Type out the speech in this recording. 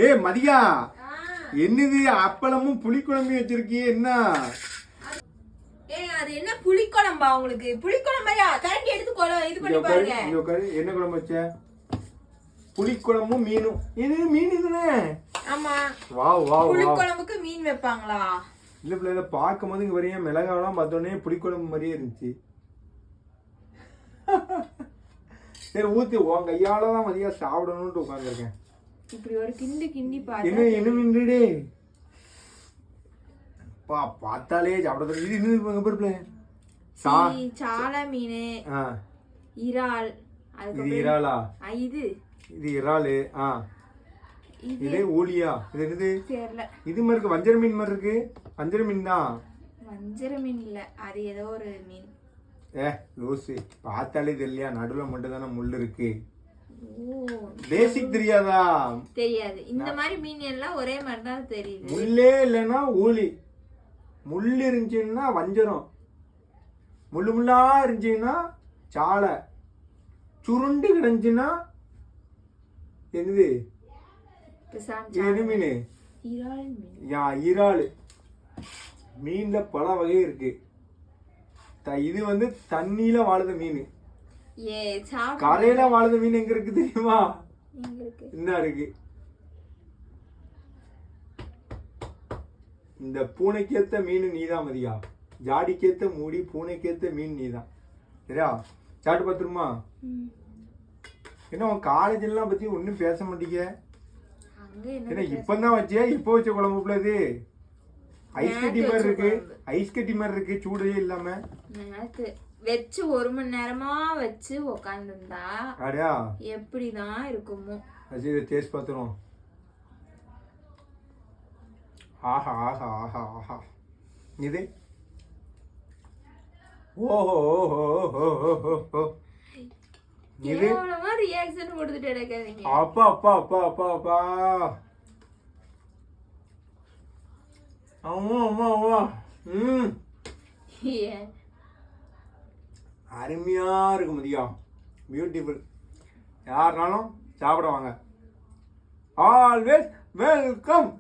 ஏ மதியா, என்னது அப்பளமும் புளிக்குழம்பு வச்சிருக்கியே என்ன? அது என்ன புளிக்குழம்பா உங்களுக்கு? புளிக்குழம்பையா? கரண்டி எடுத்து இது பண்ணி பாருங்க. என்ன குழம்பு வச்ச? புளிக்குழம்பும் மீனும். இது மீன் இதுனே. ஆமா. Wow wow. புளிக்குழம்புக்கு மீன் வைப்பாங்களா? இல்ல பிள்ளை, பாக்கும்போது இங்க வரைய மிளகாவெல்லாம் பார்த்தோன்னே புளிக்குழம்பு மாதிரியே இருந்துச்சு. சரி ஊத்தி உன் கையாலதான் மதியா சாப்பிடணும்னு உட்காந்துருக்கேன். இப்படி ஒரு கிண்டி கிண்டி பாரு. என்ன மீன்டே பா, பார்த்தாலே சாப்பிட. இது இன்னும் பருப்புல சால மீன், இறால். இது இறாலா? இது இறாலு. இது ஊலியா? இது என்னது? தெரியல. இது மாதிரி இருக்கு, வஞ்சர மீன் மாதிரி இருக்கு. வஞ்சர மீன் தான். வஞ்சர மீன் இல்ல, அது ஏதோ ஒரு மீன். லூசி, பார்த்தாலே தெரியலையா? நடுவுல மட்டும் தானே முள் இருக்கு. பேசிக் தெரியாதா? தெரியாது. இந்த மாதிரி மீன் எல்லாம் ஒரே மாதிரி தான் தெரியுது. முள்ளே இல்லைன்னா ஊலி, முள் இருந்துச்சுன்னா வஞ்சரம், முள்ளு முள்ளா இருந்துச்சுன்னா சாலை, சுருண்டு கிடந்துச்சுன்னா என்னது? என்ன மீன்? இறால். மீன்ல பல வகை இருக்கு. இது வந்து தண்ணியில வாழுத மீன். கரையில வாழுத மீன் எங்க இருக்கு தெரியுமா? என்ன இருக்கு? இந்த பூனைக்கேத்த மீன் நீதான் மதியா. ஜாடிக்கேத்த மூடி, பூனைக்கேத்த மீன் நீதான். சரியா? சாப்பிட்டு பார்த்துருமா? என்ன உன் காலேஜ் எல்லாம் பத்தி ஒன்னும் பேச மாட்டீங்க? என்ன இப்பதான் வச்சியா? இப்ப வச்ச குழம்புல இது ஐஸ் கட்டி மாதிரி இருக்கு. ஐஸ் கட்டி மாதிரி இருக்கு, சூடே இல்லாம. வச்சு 1 மணி நேரமா வச்சு உக்காந்துருந்தா எப்படிதான் இருக்குமோ. இதை டேஸ்ட் பார்த்துரும். ஆஹா ஆஹா ஆஹா ஆஹா. இது ஓஹோ ஓஹோ ஓஹோ. இது ரியாக்ஷன் கொடுத்துட்டு இருக்காதீங்க. அப்பா அப்பா அப்பா அப்பா அப்பா. அம்மா அம்மா அம்மா. அருமையா இருக்கு மதியா. பியூட்டிஃபுல். யாருனாலும் சாப்பிட வாங்க. Always welcome.